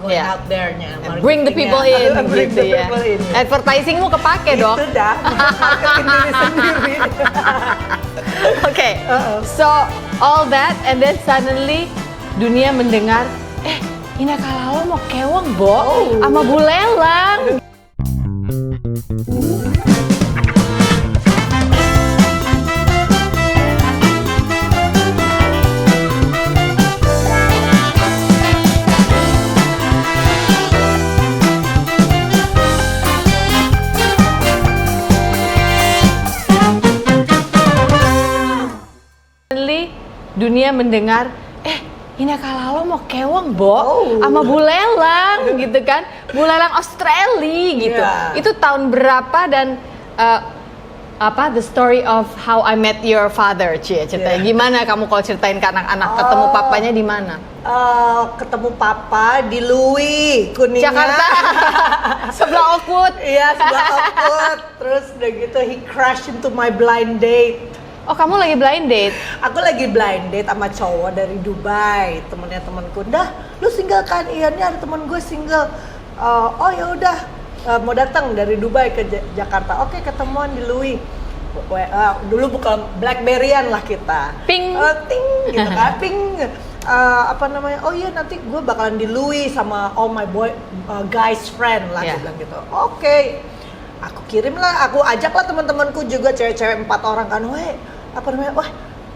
Yeah. out there-nya. Bring the people in, Bring gitu the ya. people in. Advertisingmu kepake dong. Itu dah, marketing diri sendiri. Okay, so all that and then suddenly dunia mendengar, Ina Kalalo mau kewang, Bo, sama Bu Lelang. Suddenly dunia mendengar, Ina Kalalo mau kewang, Bo, sama Bu Lelang, gitu kan. Bu Lelang Australia, gitu. Yeah. Itu tahun berapa dan the story of how I met your father, Cie, ceritanya. Yeah. Gimana kamu kalau ceritain ke anak-anak, ketemu papanya di mana? Ketemu papa di Louis, Kuningan. Jakarta. Sebelah Oakwood. Iya, sebelah Oakwood. Terus udah gitu, he crashed into my blind date. Oh, kamu lagi blind date? Aku lagi blind date sama cowok dari Dubai, temennya temanku. Dah, lu single kan? Iya, nih ada temen gue single. Oh ya udah, mau datang dari Dubai ke Jakarta. Oke, ketemuan di Louis. Dulu bukan Blackberryan lah kita. Ping. Ting, gitu kan? Ping. Oh iya nanti gue bakalan di Louis sama all my guys friend lah, Yeah. dia bilang gitu. Oke. Aku kirim lah, aku ajak lah teman-temanku juga cewek-cewek 4 orang kan, wah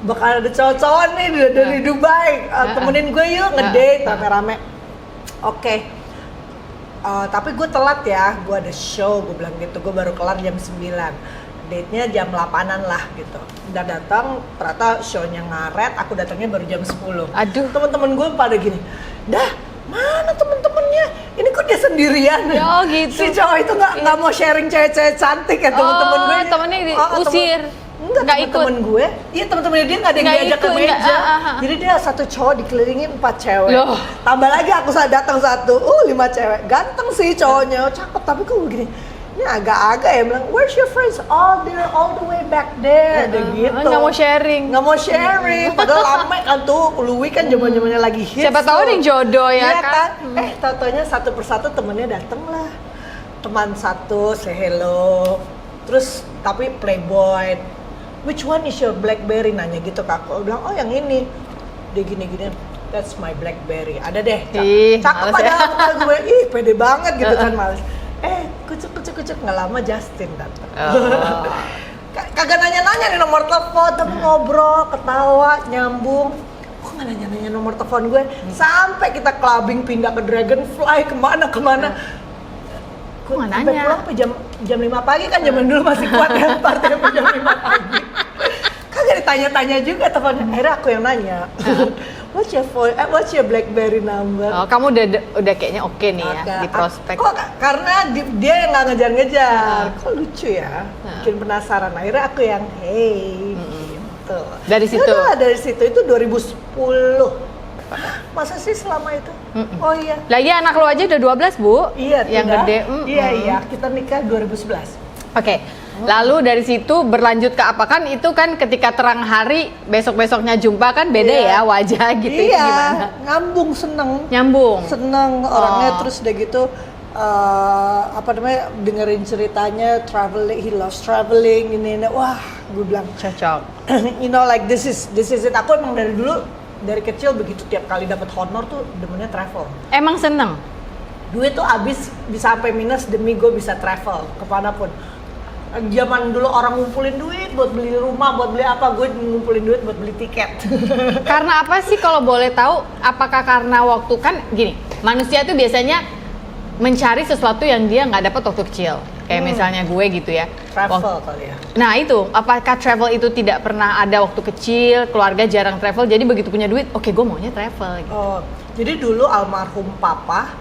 bakal ada cowok-cowok nih dari Dubai, temenin gue yuk ngedate rame-rame. Oke. Tapi gue telat ya, gue ada show, gue bilang gitu, gue baru kelar jam 9. Date-nya jam 8-an lah gitu. Udah datang, ternyata show-nya ngaret, aku datangnya baru jam 10. Aduh. Temen-temen gue pada gini, dah mana temen-temennya? Ini kok dia sendirian? Oh gitu. Si cowok itu nggak mau sharing cewek-cewek cantik ya temen-temen gue. Temennya diusir. Enggak, temen-temen gue. Iya, temen-temennya dia nggak ada yang Nggak diajak ke ikut, meja. nggak, Jadi dia satu cowok dikelilingin 4 cewek. Loh. Tambah lagi aku datang 1, 5 cewek. Ganteng sih cowoknya, cakep, tapi kok begini. Ini agak-agak ya bilang, where's your friends? Oh, they're all the way back there. Gitu. Nggak mau sharing. Nggak mau sharing. Padahal lama kan tuh, Louis kan zaman-zamannya lagi hits. Siapa tahu tuh. ada yang jodoh ya Iya kan? Tau-taunya satu persatu temennya dateng lah. Teman satu, say hello. Terus tapi playboy. Which one is your Blackberry? Nanya gitu ke aku. Bilang, oh yang ini. Dia gini-gini. That's my Blackberry. Ada deh. Ih, Cakep males ya. padahal gue. Ih, pede banget gitu kan, males. Kucuk. Nggak lama Justin datang. Oh. Kagak nanya-nanya nih nomor telepon, tapi ngobrol, ketawa, nyambung. Kok nggak nanya-nanya nomor telepon gue? Sampai kita clubbing, pindah ke Dragonfly, kemana. Kok nggak Sampai nanya? pulang sampai jam 5 pagi kan, zaman dulu masih kuat ya, party sampai jam 5 pagi. Kagak ditanya-tanya juga teleponnya. Akhirnya aku yang nanya. What's your Blackberry number? Oh, kamu udah kayaknya oke nih ya di prospek. Kok karena dia yang nggak ngejar-ngejar. Kok lucu ya? Bikin penasaran. Akhirnya aku yang gitu. Dari situ? Udah, dari situ itu 2010. Masa sih selama itu? Oh iya. Lah iya, anak lo aja udah 12, Bu. Iya, yang udah. gede. Iya, kita nikah 2011. Oke. Lalu dari situ berlanjut ke apa, kan itu kan ketika terang hari besok-besoknya jumpa kan beda ya wajah gitu. Itu Iya, gimana? ngambung, seneng orangnya. Terus udah gitu dengerin ceritanya, he loves traveling, ini. Wah, gue bilang Cocok. you know, like this is it. Aku emang dari kecil begitu, tiap kali dapat honor tuh demennya travel. Emang seneng? Duit tuh habis bisa sampai minus demi gue bisa travel kemanapun. Zaman dulu orang ngumpulin duit buat beli rumah, buat beli apa, gue ngumpulin duit buat beli tiket. Karena apa sih kalau boleh tahu? Apakah karena waktu, kan gini, manusia tuh biasanya mencari sesuatu yang dia nggak dapat waktu kecil. Kayak misalnya gue gitu ya. Travel kali ya. Nah itu, apakah travel itu tidak pernah ada waktu kecil, keluarga jarang travel, jadi begitu punya duit, oke gue maunya travel gitu. Oh, jadi dulu almarhum papa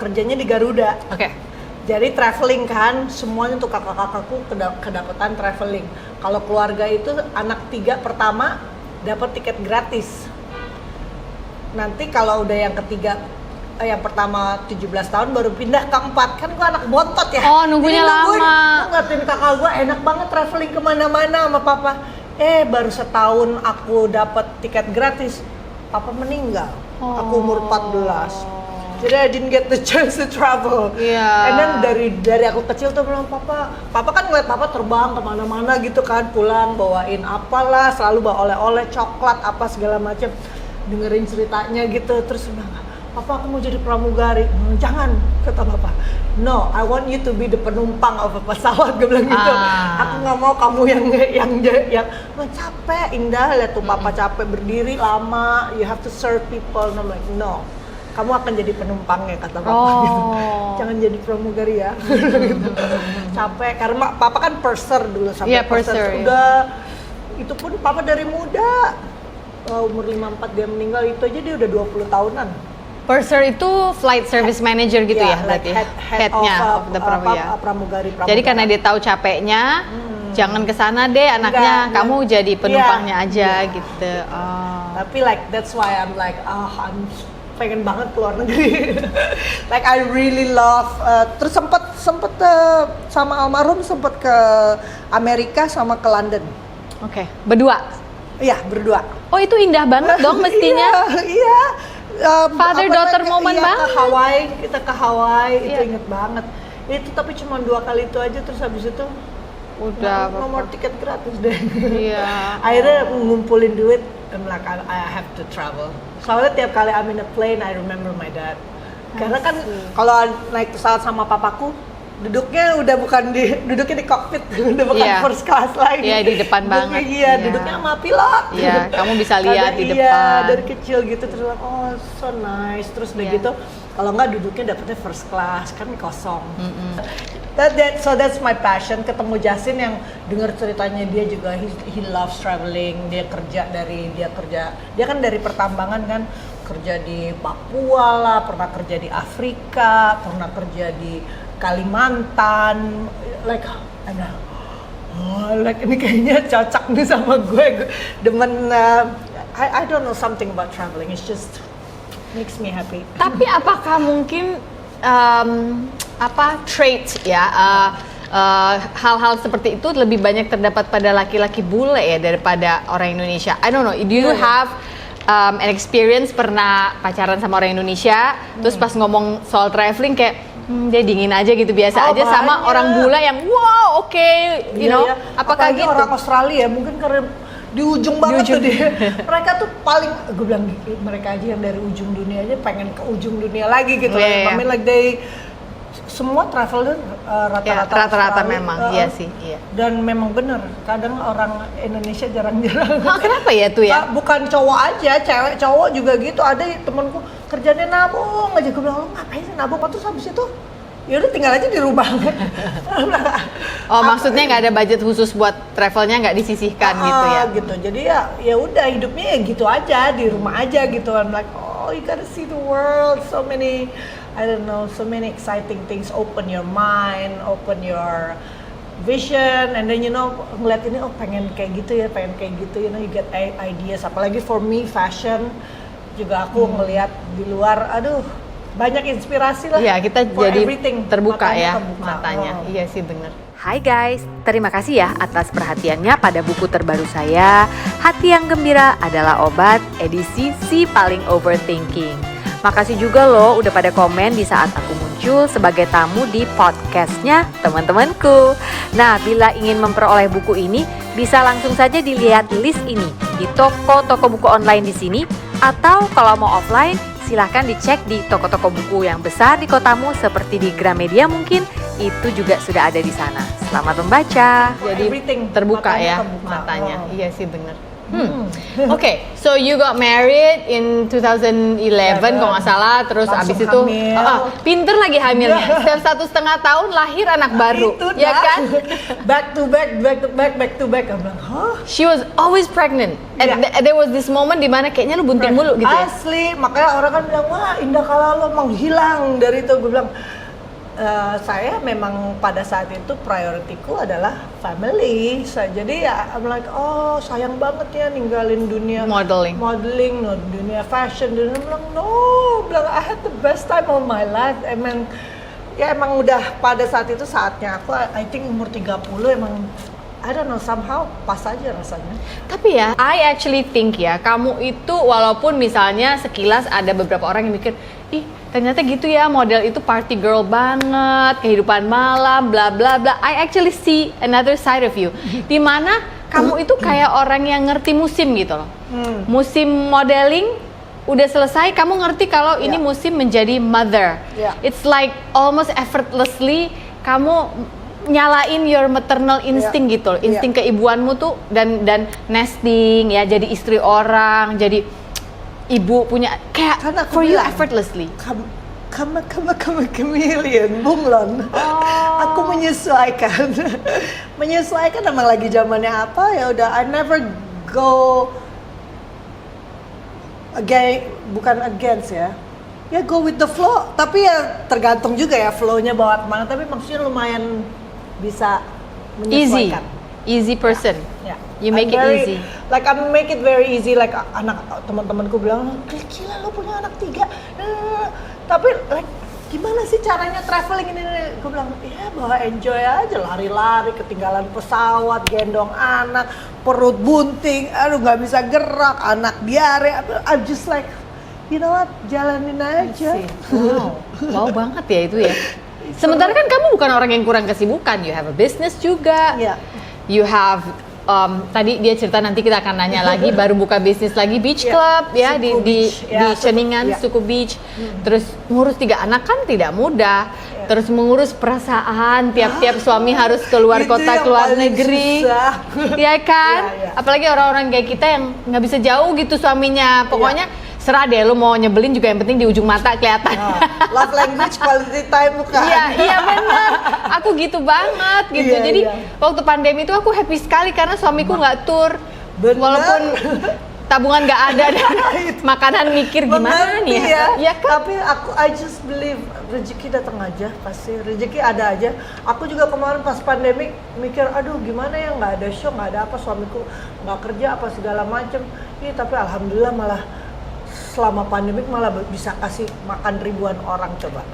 kerjanya di Garuda. Oke. Jadi traveling kan, semuanya untuk kakak-kakakku kedapatan traveling. Kalau keluarga itu anak 3 pertama dapat tiket gratis. Nanti kalau udah yang ketiga, yang pertama 17 tahun baru pindah ke 4. Kan gua anak bontot ya. Oh, nunggunya lama. Gua ngeliatin kakak gua enak banget traveling kemana-mana sama papa. Baru setahun aku dapat tiket gratis, papa meninggal. Aku umur 14. Jadi I didn't get the chance to travel. Iya. And then dari aku kecil tuh bilang papa kan ngeliat papa terbang kemana-mana gitu kan, pulang bawain apalah, selalu bawa oleh-oleh, coklat apa segala macam, dengerin ceritanya gitu. Terus bilang, papa aku mau jadi pramugari. Jangan, kata papa. No, I want you to be the penumpang of a pesawat, gue bilang gitu. Aku nggak mau kamu yang capek. Indah lihat tuh papa capek berdiri lama, you have to serve people. No, like, no, kamu akan jadi penumpangnya, kata papa gitu. Jangan jadi pramugari ya. Gitu. Capek karena papa kan purser dulu sampai purser. Udah itu pun papa dari muda. Umur 54 dia meninggal, itu aja dia udah 20 tahunan. Purser itu flight service manager gitu ya berarti like headnya of the pramugari. Jadi karena dia tahu capeknya, jangan kesana deh anaknya, kamu jadi penumpangnya aja gitu. Tapi like that's why I'm like, I'm pengen banget keluar negeri. Like I really love. Terus sempet sama almarhum sempet ke Amerika sama ke London. Oke, berdua. Iya, berdua. Oh, itu indah banget dong mestinya. Iya. Father daughter moment banget. Kita ke Hawaii, itu inget banget. Itu tapi cuma 2 kali itu aja, terus habis itu udah nomor tiket gratis deh. Iya. Akhirnya ngumpulin duit, I'm like I have to travel. Soalnya tiap kali I'm in a plane, I remember my dad. Karena kan kalau naik pesawat sama papaku, duduknya udah duduknya di cockpit, udah bukan first class lagi. Iya, di depan banget. Iya, duduknya sama pilot. Iya, kamu bisa lihat di depan. Iya, dari kecil gitu terus so nice. Terus udah gitu, kalau nggak duduknya dapetnya first class, kan kosong. So that's my passion. Ketemu Justin yang dengar ceritanya dia juga, he loves traveling. Dia kan dari pertambangan kan, kerja di Papua lah, pernah kerja di Afrika, pernah kerja di Kalimantan, like ini kayaknya cocok nih sama gue demen. I don't know something about traveling, it's just makes me happy. Tapi apakah mungkin trait ya, hal-hal seperti itu lebih banyak terdapat pada laki-laki bule ya daripada orang Indonesia? I don't know, do you have an experience pernah pacaran sama orang Indonesia, terus pas ngomong soal traveling kayak dia dingin aja gitu, biasa aja, sama orang bule yang wow, you know, apakah apalagi gitu? Orang Australia mungkin karena di ujung banget tuh dia. Mereka tuh paling, gue bilang mereka aja yang dari ujung dunia aja pengen ke ujung dunia lagi gitu. I mean like semua traveler rata-rata memang, iya sih, iya. Dan memang bener, kadang orang Indonesia jarang-jarang. Kenapa ya tuh ya? Bukan cowok aja, cewek cowok juga gitu. Ada temenku kerjanya nabung aja, gue bilang, lo ngapain sih nabung? Terus habis itu ya udah tinggal aja di rumah. Maksudnya nggak ada budget khusus buat travelnya, nggak disisihkan gitu ya? Gitu, jadi ya udah hidupnya ya gitu aja, di rumah aja gitu. I'm like, you gotta see the world, so many exciting things. Open your mind, open your vision, and then ngeliat ini, pengen kayak gitu ya, you get ideas. Apalagi for me fashion juga aku ngeliat di luar, banyak inspirasi lah. Iya, kita jadi terbuka matanya. Oh. Iya sih, bener. Hai guys, terima kasih ya atas perhatiannya pada buku terbaru saya, Hati yang Gembira Adalah Obat, edisi Si Paling Overthinking. Makasih juga loh udah pada komen di saat aku muncul sebagai tamu di podcastnya teman-temanku. Nah, bila ingin memperoleh buku ini, bisa langsung saja dilihat list ini di toko-toko buku online di sini, atau kalau mau offline, silahkan dicek di toko-toko buku yang besar di kotamu seperti di Gramedia mungkin, itu juga sudah ada di sana. Selamat membaca. Jadi terbuka matanya. Iya sih, bener. Okay, so you got married in 2011 kalau nggak salah, terus abis itu pinter lagi hamilnya. Setiap 1,5 tahun lahir anak baru, ya kan? Back to back. I'm like, She was always pregnant. And there was this moment di mana kayaknya lu bunting mulu gitu ya. Asli, makanya orang kan bilang, wah Indah Kalalo menghilang dari itu. Gue bilang, saya memang pada saat itu prioritiku adalah family. Jadi ya I'm like, sayang banget ya ninggalin dunia modeling, dunia fashion. Dan I'm bilang I had the best time of my life. Emang udah pada saat itu saatnya aku, I think umur 30 emang, I don't know, somehow pas aja rasanya. Tapi ya, I actually think ya, kamu itu walaupun misalnya sekilas ada beberapa orang yang mikir, ih ternyata gitu ya, model itu party girl banget, kehidupan malam, bla bla bla. I actually see another side of you, dimana kamu itu kayak orang yang ngerti musim gitu loh. Musim modeling udah selesai, kamu ngerti kalau ini musim menjadi mother. It's like almost effortlessly kamu nyalain your maternal instinct gitu loh, insting keibuanmu tuh, dan nesting ya, jadi istri orang, jadi ibu, punya kayak for you effortlessly. Kamu chameleon, bunglon. Aku menyesuaikan. Menyesuaikan emang lagi zamannya apa ya udah. I never go bukan against ya. Ya go with the flow. Tapi ya tergantung juga ya flow-nya bawa kemana. Tapi maksudnya lumayan bisa menyesuaikan. Easy person. Yeah. You make it easy. Like I make it very easy. Like anak teman-temanku bilang, gila lo punya anak 3. Tapi like gimana sih caranya traveling ini? Gue bilang, ya bawa enjoy aja, lari-lari, ketinggalan pesawat, gendong anak, perut bunting, aduh nggak bisa gerak, anak diare. I'm just like, you know what, jalanin aja. Wow banget ya itu ya. Sementara kan kamu bukan orang yang kurang kesibukan, you have a business juga. You have tadi dia cerita, nanti kita akan nanya lagi, baru buka bisnis lagi, beach club ya di Ceningan, Suku Beach. Terus ngurus 3 anak kan tidak mudah. Terus mengurus perasaan, tiap-tiap suami harus keluar kota, keluar negeri, ya kan? Apalagi orang-orang kayak kita yang nggak bisa jauh gitu suaminya. Pokoknya serah deh, lu mau nyebelin juga yang penting di ujung mata kelihatan. Love language, quality time bukan? Iya benar. Aku gitu banget gitu. Jadi waktu pandemi itu aku happy sekali karena suamiku nggak tur. Walaupun tabungan nggak ada dan makanan mikir gimana nih ya. Ya kan? Tapi I just believe rezeki datang aja, pasti rezeki ada aja. Aku juga kemarin pas pandemi mikir, aduh gimana ya, nggak ada show, nggak ada apa, suamiku nggak kerja apa segala macem. Tapi alhamdulillah malah selama pandemik malah bisa kasih makan ribuan orang. Coba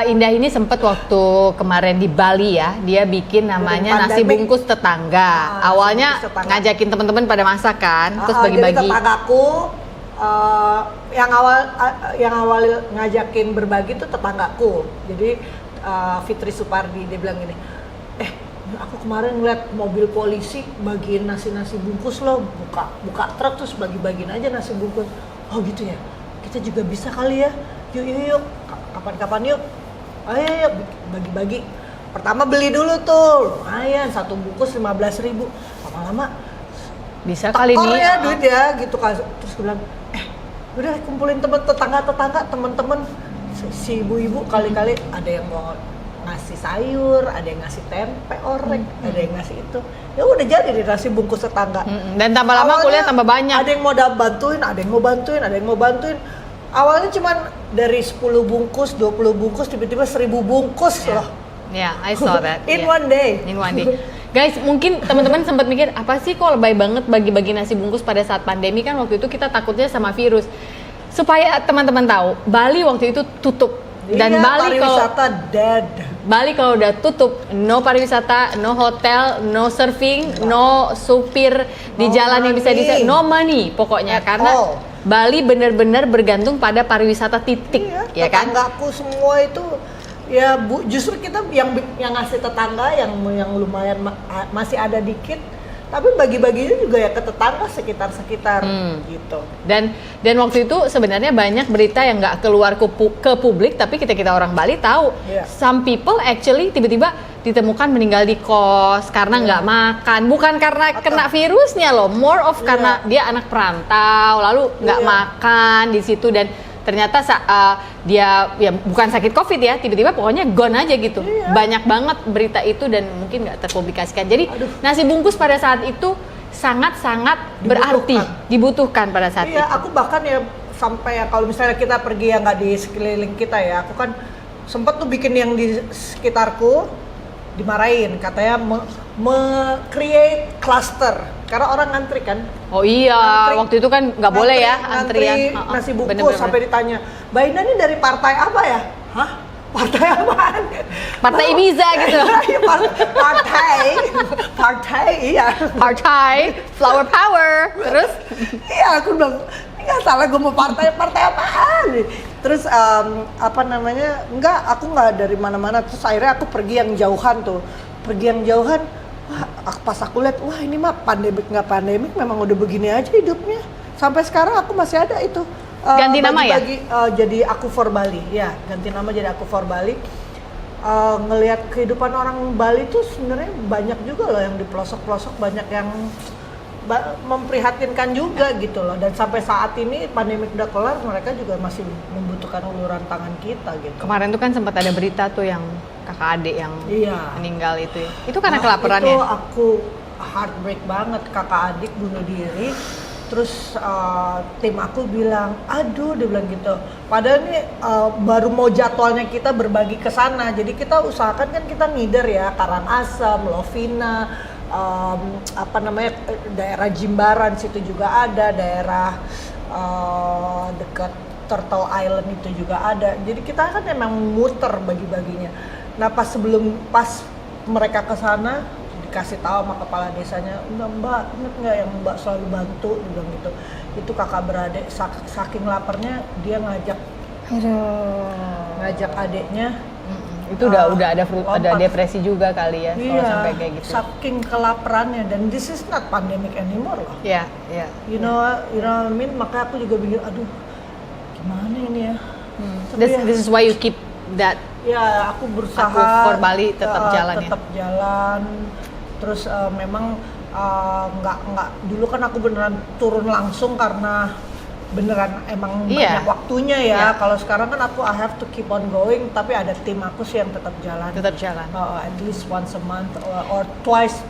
Indah ini sempat waktu kemarin di Bali ya, dia bikin namanya nasi bungkus tetangga. Awalnya ngajakin teman-teman pada masak kan, terus bagi-bagi. Jadi tetanggaku yang awal ngajakin berbagi tuh tetanggaku. Jadi Fitri Supardi, dia bilang gini, aku kemarin ngeliat mobil polisi bagiin nasi bungkus loh, buka truk terus bagi-bagiin aja nasi bungkus. Oh gitu ya, kita juga bisa kali ya, yuk, kapan-kapan yuk, ayo yuk bagi-bagi. Pertama beli dulu tuh, lumayan, 1 bungkus 15.000, lama-lama bisa kali nih ya duit ya, gitu kan. Terus gue bilang, udah kumpulin tetangga, temen-temen, si ibu-ibu kali-kali ada yang mau ngasih sayur, ada yang ngasih tempe orek, ada yang ngasih itu. Ya udah jadi deh nasi bungkus tetangga. Dan tambah lama kuliah tambah banyak. Ada yang mau bantuin, ada yang mau bantuin. Awalnya cuman dari 10 bungkus, 20 bungkus, tiba-tiba 1.000 bungkus loh. I saw that. In one day. Guys, mungkin teman-teman sempat mikir, apa sih kok lebay banget bagi-bagi nasi bungkus pada saat pandemi, kan waktu itu kita takutnya sama virus. Supaya teman-teman tahu, Bali waktu itu tutup. Dan Bali kalau udah tutup, no pariwisata, no hotel, no surfing, no supir di jalan yang bisa no money pokoknya, karena Bali benar-benar bergantung pada pariwisata titik, ya kan? Tetanggaku semua itu ya justru kita yang ngasih tetangga yang lumayan masih ada dikit. Tapi bagi-baginya juga ya ke tetangga sekitar gitu. Dan waktu itu sebenarnya banyak berita yang nggak keluar ke publik, tapi kita orang Bali tahu. Some people actually tiba-tiba ditemukan meninggal di kos karena nggak makan, bukan karena kena virusnya loh, more of karena dia anak perantau, lalu nggak makan di situ, dan ternyata dia ya bukan sakit COVID ya, tiba-tiba pokoknya gone aja gitu. Banyak banget berita itu dan mungkin nggak terpublikasikan. Jadi nasi bungkus pada saat itu sangat-sangat berarti, dibutuhkan pada saat itu. Aku bahkan ya sampai kalau misalnya kita pergi yang nggak di sekeliling kita ya, aku kan sempet tuh bikin yang di sekitarku dimarahin, katanya create cluster karena orang ngantri kan. Oh iya, waktu itu kan nggak boleh ya antrian. Nasi bungkus sampai ditanya, Mbak Indah ini dari partai apa ya? Hah? Partai apaan? Partai Ibiza gitu. Partai Flower Power. Terus? Iya, aku bilang, ini nggak salah gue mau partai apaan? Terus enggak, aku nggak dari mana-mana. Terus akhirnya aku pergi yang jauhan tuh. Wah, pas aku lihat, wah ini mah pandemik nggak pandemik, memang udah begini aja hidupnya. Sampai sekarang aku masih ada itu. Ganti nama ya? Jadi Aku for Bali, ya ganti nama jadi Aku for Bali. Ngelihat kehidupan orang Bali tuh sebenarnya banyak juga loh yang di pelosok-pelosok, banyak yang memprihatinkan juga gitu loh. Dan sampai saat ini pandemi udah kelar, mereka juga masih membutuhkan uluran tangan kita gitu. Kemarin tuh kan sempat ada berita tuh yang kakak adik yang meninggal itu. Itu karena kelaparan itu ya? Aku heartbreak banget, kakak adik bunuh diri. Terus tim aku bilang, aduh, dia bilang gitu. Padahal ini baru mau jadwalnya kita berbagi ke sana. Jadi kita usahakan kan kita ngider ya, Karangasem, Lovina, daerah Jimbaran situ juga ada, daerah dekat Turtle Island itu juga ada. Jadi kita kan emang muter bagi-baginya. Nah pas mereka ke sana dikasih tahu sama kepala desanya, enggak Mbak, inget nggak yang Mbak selalu bantu, bilang gitu. Itu kakak beradik saking laparnya dia ngajak adiknya. Itu udah ada depresi juga kali ya, kalau sampai kayak gitu. Saking kelaparannya, dan this is not pandemic anymore loh. Iya. You know what I mean? Maka aku juga pikir, aduh, gimana ini ya? This is why you keep that. Ya, aku berusaha. Aku for Bali tetap jalan ya. Tetap jalan. Terus memang nggak dulu kan aku beneran turun langsung karena beneran emang banyak waktunya ya. Kalau sekarang kan aku I have to keep on going, tapi ada tim aku sih yang tetap jalan. At least once a month or twice,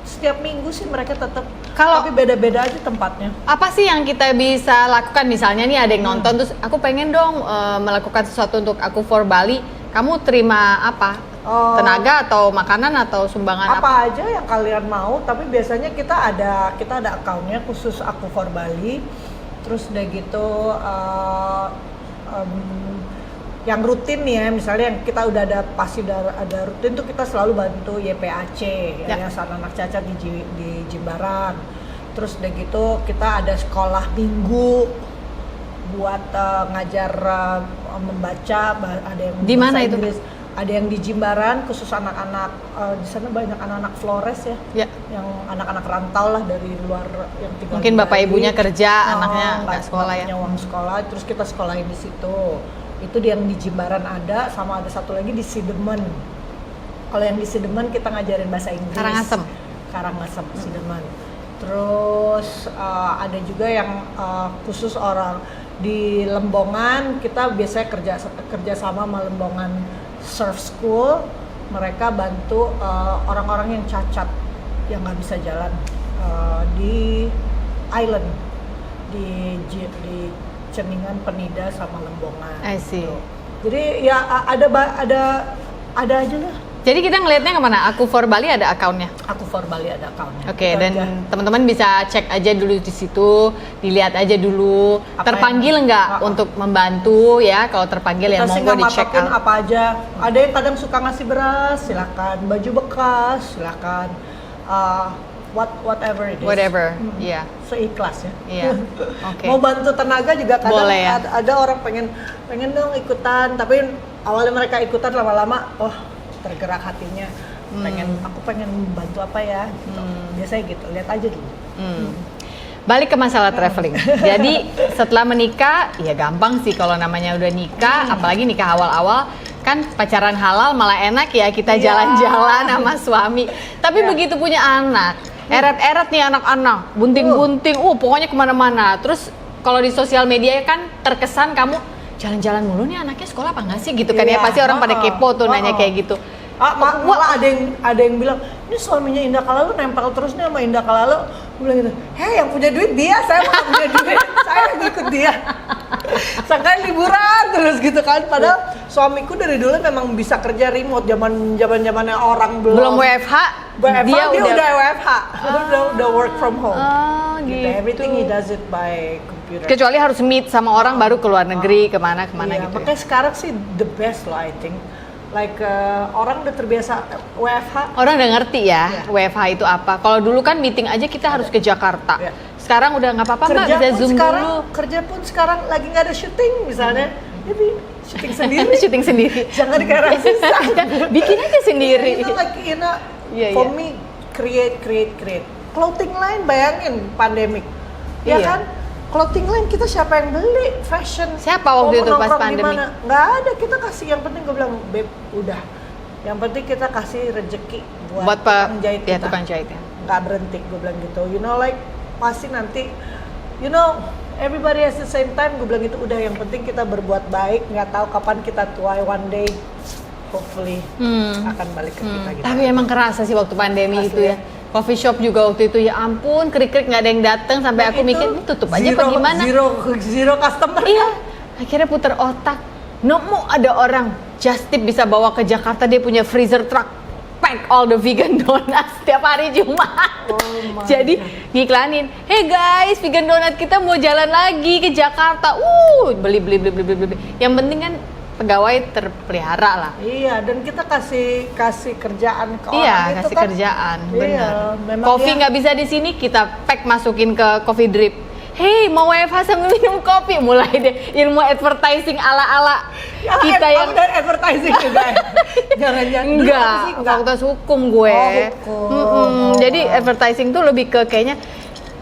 setiap minggu sih mereka tetap. Tapi beda-beda aja tempatnya. Apa sih yang kita bisa lakukan? Misalnya nih ada yang nonton terus aku pengen dong melakukan sesuatu untuk Aku for Bali. Kamu terima apa? Tenaga atau makanan atau sumbangan apa aja yang kalian mau, tapi biasanya kita ada akunnya khusus Aku for Bali. Terus udah gitu yang rutin nih ya, misalnya yang kita udah ada rutin tuh kita selalu bantu YPAC, Yayasan Anak Cacat di Jimbaran. Terus udah gitu kita ada sekolah minggu buat ngajar membaca, ada yang di mana itu? Inggris. Ada yang di Jimbaran khusus anak-anak, di sana banyak anak-anak Flores ya, yang anak-anak rantau lah dari luar yang tinggal. Mungkin bapak ibunya kerja, anaknya nggak sekolah ya. Uang sekolah, terus kita sekolahin di situ. Itu yang di Jimbaran ada, sama ada satu lagi di Sidemen. Kalau yang di Sidemen kita ngajarin bahasa Inggris. Karangasem, Sidemen. Terus ada juga yang khusus orang di Lembongan, kita biasanya kerja sama Lembongan Surf School. Mereka bantu orang-orang yang cacat yang nggak bisa jalan di island, di Ceningan, Penida sama Lembongan. I see. Jadi ya ada aja lah. Jadi kita ngelihatnya kemana? Aku for Bali ada akunnya. Aku for Bali ada akunnya. Oke, dan teman-teman bisa cek aja dulu di situ, dilihat aja dulu. Terpanggil nggak untuk membantu ya? Kalau terpanggil ya monggo dicek out. Apa aja. Ada yang kadang suka ngasih beras, silakan. Baju bekas, silakan. Whatever it is. Whatever, iya. Seikhlas ya. Iya. Oke. Mau bantu tenaga juga kadang boleh, ya? ada orang pengen dong ikutan, tapi awalnya mereka ikutan, lama-lama tergerak hatinya, aku pengen bantu apa ya gitu. Biasanya gitu, lihat aja dulu. Balik ke masalah traveling. Jadi setelah menikah ya gampang sih kalau namanya udah nikah, apalagi nikah awal-awal kan pacaran halal malah enak ya, kita jalan-jalan sama suami. Tapi begitu punya anak, eret-eret nih anak-anak, bunting-bunting, pokoknya kemana-mana. Terus kalau di sosial media kan terkesan kamu jalan-jalan mulu nih, anaknya sekolah apa nggak sih gitu kan ya, pasti orang pada kepo tuh nanya kayak gitu. Malah ada yang bilang, ini suaminya Indah Kalalo nempel terus nih sama Indah Kalalo. Gue bilang gitu, yang punya duit dia, saya mah punya duit, saya ngikut dia. Sangkain liburan terus gitu kan, padahal suamiku dari dulu memang bisa kerja remote, zamannya orang belum WFH, dia udah WFH, udah work from home. Gitu. Everything he does it by computer. Kecuali harus meet sama orang baru ke luar negeri, kemana gitu. Makanya sekarang sih the best loh, I think. Like orang udah terbiasa WFH. Orang udah ngerti ya WFH itu apa. Kalau dulu kan meeting aja kita harus ke Jakarta. sekarang udah nggak apa-apa mbak, Kerja bisa pun zoom sekarang, dulu. kerja pun sekarang lagi nggak ada syuting misalnya, jadi syuting sendiri. Syuting sendiri. Jangan dikira susah. Bikin aja sendiri. Itu like, Iya, for iya. me, create. Clothing line, bayangin pandemic, ya Iya. kan? Clothing line kita siapa yang beli? Fashion. Siapa waktu itu pas pandemi? Nggak ada, kita kasih, yang penting gue bilang, Beb, udah. Yang penting kita kasih rezeki buat tukang jahit ya, kita. tukang jahit ya. Nggak berhenti, gue bilang gitu. You know, like, pasti nanti, you know, everybody has the same time, gue bilang gitu, udah, yang penting kita berbuat baik, nggak tahu kapan kita tua, one day, hopefully, akan balik ke kita gitu. Tapi emang kerasa sih waktu pandemi Asli itu ya. Coffee shop juga waktu itu, ya ampun, krik-krik nggak ada yang datang sampai Dan aku itu mikir, ini tutup aja apa gimana? Zero customer. Iya, akhirnya puter otak. Nemu ada orang just tip bisa bawa ke Jakarta, dia punya freezer truck, pack all the vegan donuts setiap hari Jumat. Oh my Jadi God. ngiklanin, hey guys, vegan donut kita mau jalan lagi ke Jakarta. Beli. Yang penting kan pegawai terpelihara lah. Iya, dan kita kasih kerjaan ke Iya, orang itu kasih kan. kerjaan, Iya, benar. memang Kopi dia- nggak bisa di sini, kita pack masukin ke coffee drip. Hey, mau WFH sambil minum kopi, mulai deh ilmu advertising ala-ala Ya, kita yang dari advertising juga. Jangan-jangan dulu enggak, sih, fakultas hukum gue. Oh, hukum. Jadi advertising tuh lebih ke kayaknya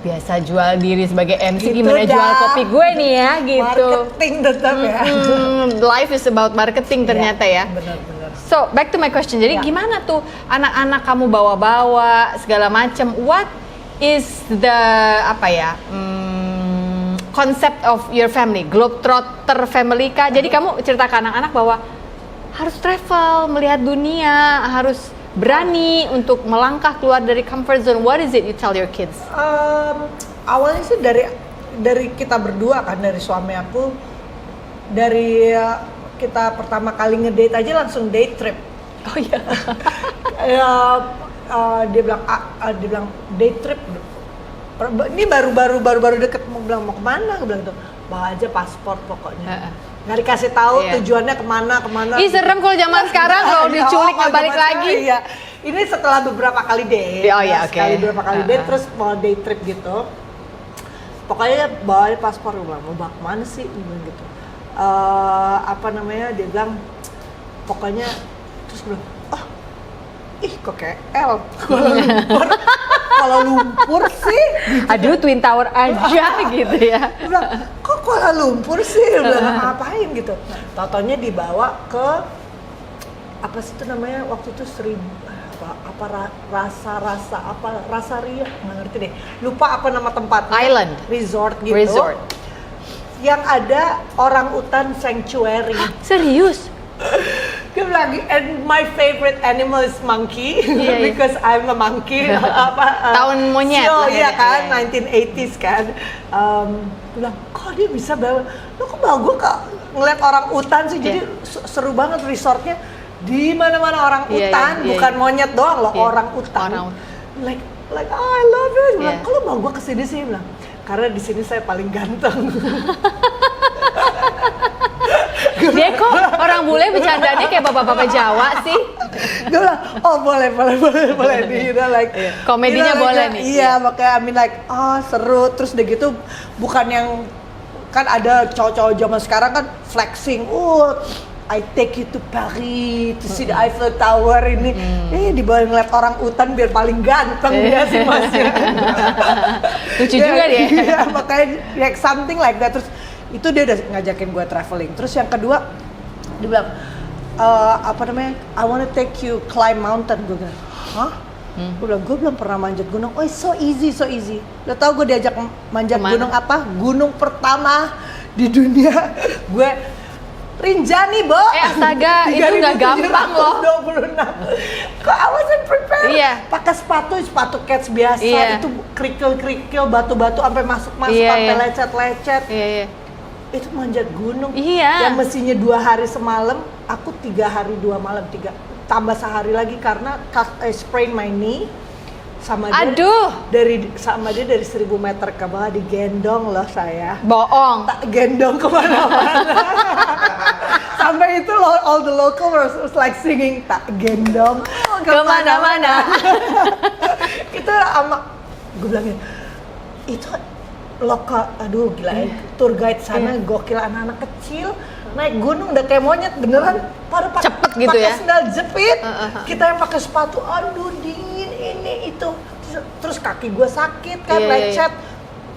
biasa jual diri sebagai MC, Gitu gimana dah. jual kopi gue nih ya gitu. Marketing tetap ya. Life is about marketing ternyata ya. Benar-benar. So back to my question. Jadi Ya. gimana tuh anak-anak kamu bawa-bawa segala macam? What is the apa ya? Concept of your family, Globetrotter family kah? Jadi kamu cerita ke anak-anak bahwa harus travel, melihat dunia, harus berani untuk melangkah keluar dari comfort zone. What is it you tell your kids? Awalnya sih dari kita berdua kan, dari suami aku, dari kita pertama kali ngedate aja langsung day trip. Oh iya. Dia bilang day trip. Ini baru deket, mau bilang mau kemana? Gue bilang gitu, bawa aja paspor pokoknya. Nggak dikasih tahu Iya. tujuannya kemana. Ih serem kalau zaman sekarang kalau diculik nggak balik lagi. Iya. Ini setelah beberapa kali date. Oh iya, oke. Beberapa kali date, terus mau day trip gitu. Pokoknya bawa paspor, gue bilang mau bawa kemana sih? Gue bilang gitu. Dia bilang pokoknya, terus gue bilang, ih kok kayak L Kuala Lumpur sih gitu. Aduh Twin Tower aja gitu ya. Dia bilang, kok Kuala Lumpur sih? Dia bilang, ngapain gitu. Tau-taunya dibawa ke apa sih itu namanya waktu itu rasa Rio, nggak ngerti deh, lupa apa nama tempatnya. Island. Resort gitu. Resort. Yang ada orang utan sanctuary. Serius? Dia bilang, and my favorite animal is monkey, Iya, iya. because I'm a monkey. Tahun monyet Oh lah iya ya, kan, iya. 1980s kan. Dia bilang, kok dia bisa bawa, lo kok bawa gue ngeliat orang utan sih, jadi seru banget resortnya. Di mana-mana orang Iya, utan, iya, bukan iya. monyet doang loh, Iya, orang utan. orang Like, I love it. Dia bilang, Iya. kok lo bawa gue kesini sih? Dia bilang, karena di sini saya paling ganteng. Dia kok orang bule bercandanya kayak bapak-bapak Jawa sih? Gue bilang, oh boleh like Komedinya boleh nih. Iya, makanya like seru, terus udah gitu bukan yang kan ada cowok-cowok zaman sekarang kan flexing, I take you to Paris to see the Eiffel Tower ini, dibawa ngeliat orang utan biar paling ganteng dia sih mas. Lucu juga dia. Iya, makanya like something like that. Terus itu dia udah ngajakin gue traveling. Terus yang kedua dia bilang I wanna take you climb mountain. Gue bilang, hah? Gue belum pernah manjat gunung. Oh, so easy. Lo tau gue diajak manjat Kemana? gunung apa? Gunung pertama di dunia. Gue Rinjani, Bo. Astaga, itu nggak gampang loh. 2726. Kok I wasn't prepared. Iya. Pakai sepatu cats biasa, Iya. itu kerikil, batu-batu sampai masuk Iya, sampai iya. lecet. Iya. Itu manjat gunung. Iya. Yang mestinya 2 hari semalam, aku 3 hari 2 malam, tambah sehari lagi karena I sprain my knee. Sama dia dari 1000 meter ke bawah digendong loh saya. Bohong. Tak gendong kemana-mana. Sampai itu all the local was like singing tak gendong Kemana-mana. Itu sama gue bilangin, itu aduh gila ya, tour guide sana gokil, anak-anak kecil naik gunung udah kayak monyet beneran, pada cepet gitu ya, pakai sendal jepit, kita yang pakai sepatu, aduh dingin ini itu, terus kaki gue sakit kan, lecet,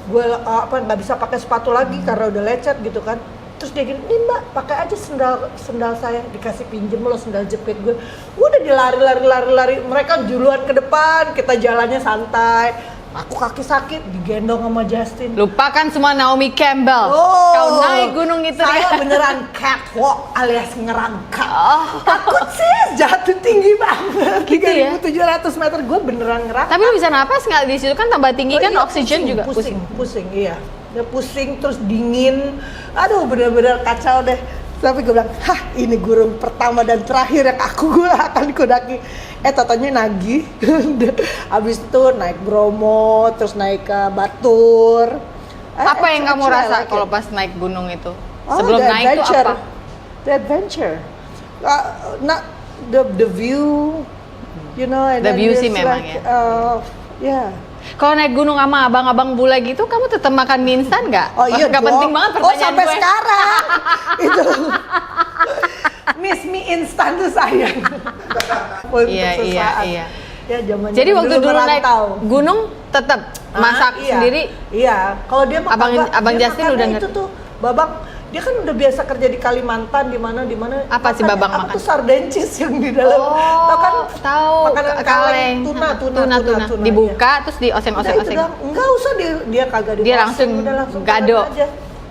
gue nggak bisa pakai sepatu lagi karena udah lecet gitu kan. Terus dia gini, ini mbak pakai aja sendal saya, dikasih pinjem lo sendal jepit gue. Udah dilari, mereka duluan ke depan, kita jalannya santai. Aku kaki sakit, digendong sama Justin. Lupakan semua Naomi Campbell. Kau naik gunung itu. Saya beneran catwalk alias ngerangkak. Takut sih, jatuh tinggi banget. Gitu ya? 3.700 meter, gue beneran ngerangkak. Tapi lu bisa napas nggak di situ kan tambah tinggi kan, oksigen juga pusing, iya. Udah pusing terus dingin. Aduh bener-bener kacau deh. Tapi gue bilang, ini gunung pertama dan terakhir yang gue akan kudaki. Totonya nagih. Habis itu naik Bromo, terus naik ke Batur. Apa yang kamu rasa kalau pas naik gunung itu? Sebelum naik itu apa? The adventure. The view, you know. And the view sih like, memang ya. Kalau naik gunung sama abang-abang bule gitu, kamu tetap makan mie instan nggak? Oh iya, nggak penting banget pertanyaan sampai gue. sekarang. Itu miss mie instan tuh sayang. Iya. Ya, jadi waktu dulu naik gunung tetap masak sendiri. Iya, kalau dia mah abang Justin udah itu tuh babang. Dia kan udah biasa kerja di Kalimantan, di mana. Apa sih babang makan? Itu sardencis yang di dalam. Tahu makanan kaleng, tuna. Dibuka terus dioseng-oseng. Enggak usah dia kagak dia langsung gado.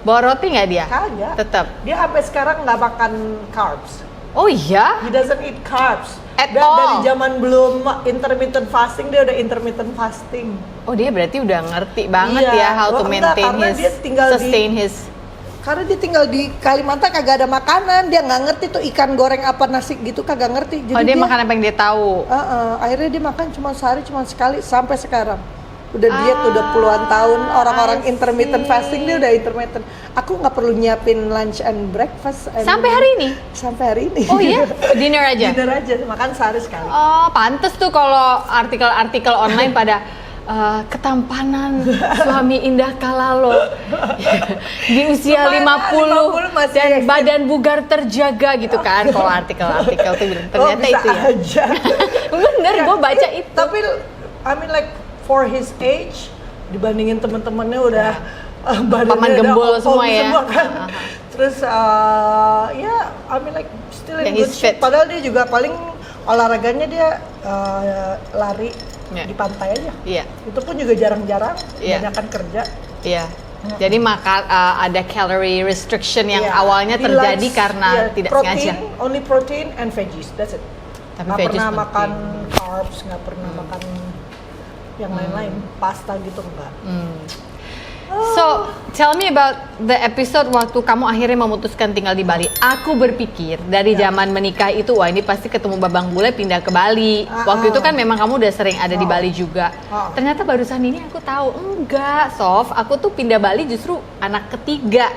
Bawa roti nggak dia? Kagak. Tetap. Dia sampai sekarang nggak makan carbs. Oh iya? He doesn't eat carbs. At all. Dari zaman belum intermittent fasting, dia udah intermittent fasting. Oh dia berarti udah ngerti banget ya how to maintain his. Karena dia tinggal di Kalimantan kagak ada makanan, dia nggak ngerti tuh ikan goreng apa nasi gitu kagak ngerti. Jadi dia makan apa yang dia tahu. Akhirnya dia makan cuma sehari cuma sekali sampai sekarang. Udah diet udah puluhan tahun, orang-orang intermittent fasting dia udah intermittent. Aku nggak perlu nyiapin lunch and breakfast. Sampai hari ini? Sampai hari ini. Oh iya? Dinner aja? Dinner aja, makan sehari sekali. Oh pantes tuh kalau artikel-artikel online pada ketampanan suami Indah Kalalo di usia 50 dan badan bugar terjaga gitu kan, kalau artikel-artikel tuh bilang ternyata itu ya aja. bener gue baca itu. Tapi I mean like for his age dibandingin teman-temannya udah badannya paman gembul semua ya kan. Terus I mean like still in good fit. shape. Padahal dia juga paling olahraganya dia lari di pantai aja. Iya. Itu pun juga jarang-jarang, banyakan kerja. Iya. Jadi ada calorie restriction yang awalnya terjadi karena tidak sengaja. Only protein and veggies, that's it. Tapi nggak veggies pernah makan carbs, nggak pernah makan yang lain-lain, pasta gitu enggak. So, tell me about the episode waktu kamu akhirnya memutuskan tinggal di Bali. Aku berpikir dari zaman menikah itu, wah ini pasti ketemu babang bule pindah ke Bali. Waktu itu kan memang kamu udah sering ada di Bali juga. Ternyata barusan ini aku tahu, enggak, Sof, aku tuh pindah Bali justru anak ketiga.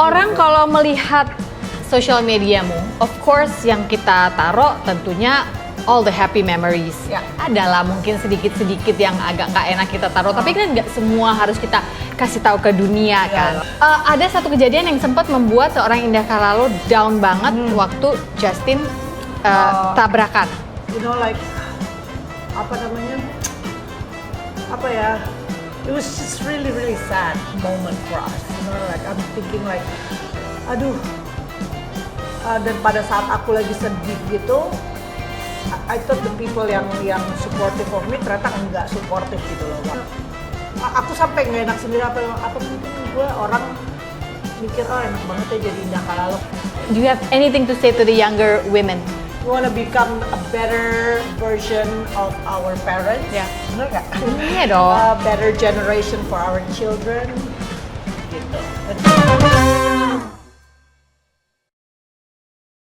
Orang kalau melihat social mediamu, of course yang kita taruh tentunya all the happy memories. Adalah mungkin sedikit-sedikit yang agak nggak enak kita taruh, tapi kan nggak semua harus kita kasih tahu ke dunia kan. Ada satu kejadian yang sempat membuat seorang Indah Kalalo down banget waktu Justin tabrakan. You know like it was just really sad moment for us. You know like I'm thinking like aduh. Dan pada saat aku lagi sedih gitu, I thought the people yang supportive of me ternyata enggak supportive gitu loh. Aku sampai nggak enak sendiri apa mungkin gue orang mikir enak banget ya jadi Indah Kalalo. Do you have anything to say to the younger women? We wanna become a better version of our parents. Bener nggak? Iya dong. A better generation for our children. Gitu.